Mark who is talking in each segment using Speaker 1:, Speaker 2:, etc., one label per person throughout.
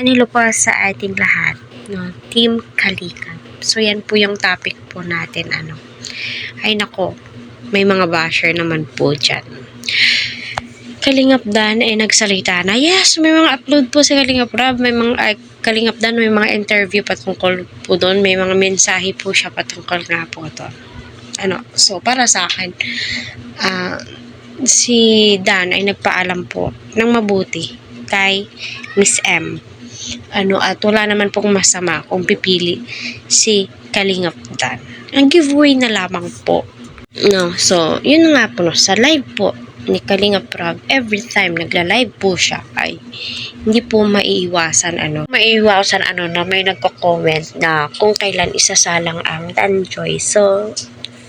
Speaker 1: Hello po sa ating lahat, no? Team Kalikap. So yan po yung topic po natin, Ay nako, may mga basher naman po dyan. Kalingap Dan ay nagsalita na, yes, may mga upload po sa Kalingap Rob, may mga Kalingap Dan, may mga interview patungkol po doon, may mga mensahe po siya patungkol nga po to. So para sa akin, si Dan ay nagpaalam po ng mabuti kay Miss M. At wala naman pong masama kung pipili si Kalingap Dan. Ang giveaway na lamang po. No, so, yun nga po, no, sa live po ni Kalingap Rob, every time nagla-live po siya, ay hindi po maiiwasan, na may nagko-comment na kung kailan isasalang ang Danjoy. So,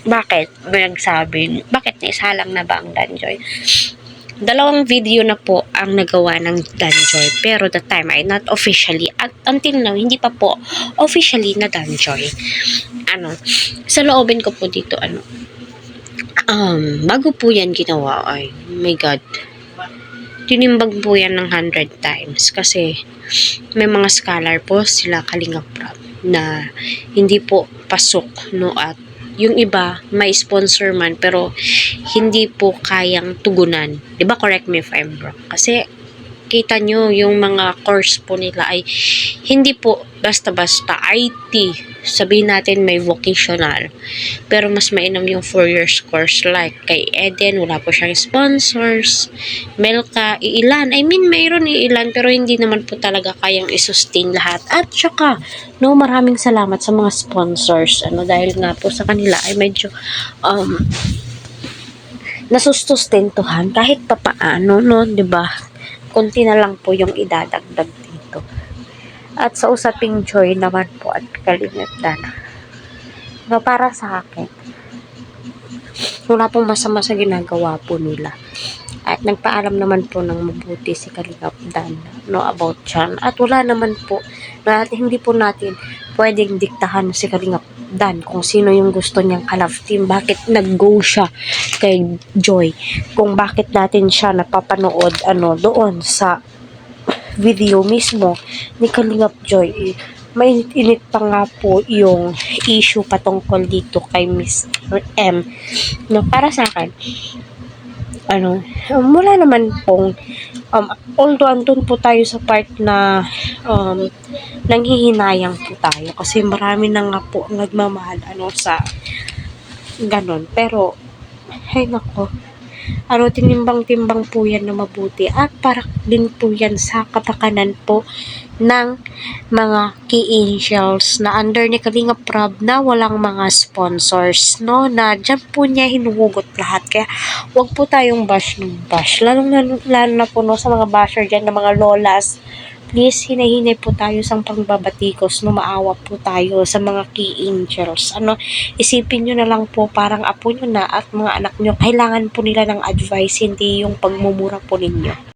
Speaker 1: bakit? May nagsabi, bakit naisalang na ba ang Danjoy? Dalawang video na po ang nagawa ng Danjoy, pero the time ay not officially, at until now hindi pa po officially na Danjoy. Sa loobin ko po dito, bago po yan ginawa, ay my god, tinimbag po yan ng 100 times kasi may mga scholar po sila Kalingap Rob na hindi po pasok, no, at yung iba may sponsor man pero hindi po kayang tugunan. 'Di ba? Correct me if I'm wrong. Kasi kita nyo yung mga course po nila ay hindi po basta-basta IT. Sabihin natin may vocational. Pero mas mainam yung 4 years course like kay Eden, wala po siyang sponsors. Melka, iilan. Mayroon iilan pero hindi naman po talaga kayang isustain lahat. At saka, maraming salamat sa mga sponsors. Dahil nga po sa kanila ay medyo nasusustentuhan kahit papaano, no, 'di ba? Konti na lang po yung idadagdag dito. At sa usaping joy naman po at Kalingap Dan, para sa akin, wala pong masama sa ginagawa po nila. At nagpaalam naman po ng mabuti si Kalingap Dan, about dyan. At wala naman po, hindi po natin pwedeng diktahan si Kalingap Dan kung sino yung gusto niyang ka-love team. Bakit nag-go siya kay Joy? Kung bakit natin siya napapanood doon sa video mismo ni Kalingap Joy, mainit pa nga po yung issue patungkol dito kay Miss M. Para sa akin, wala naman pong although andun po tayo sa part na nanghihinayang po tayo kasi marami na nga po nagmamahal sa ganon, pero ay nako, tinimbang-timbang po yan na mabuti at para din po yan sa kapakanan po ng mga key angels na under ni Kalingap Rob na walang mga sponsors, na dyan po niya hinuhugot lahat. Kaya wag po tayong bash ng bash, lalo na po sa mga basher dyan na mga lolas. Please, hinay-hinay po tayo sa pangbabatikos, maawa po tayo sa mga key angels. Isipin nyo na lang po, parang apo nyo na at mga anak nyo, kailangan po nila ng advice, hindi yung pagmumura po ninyo.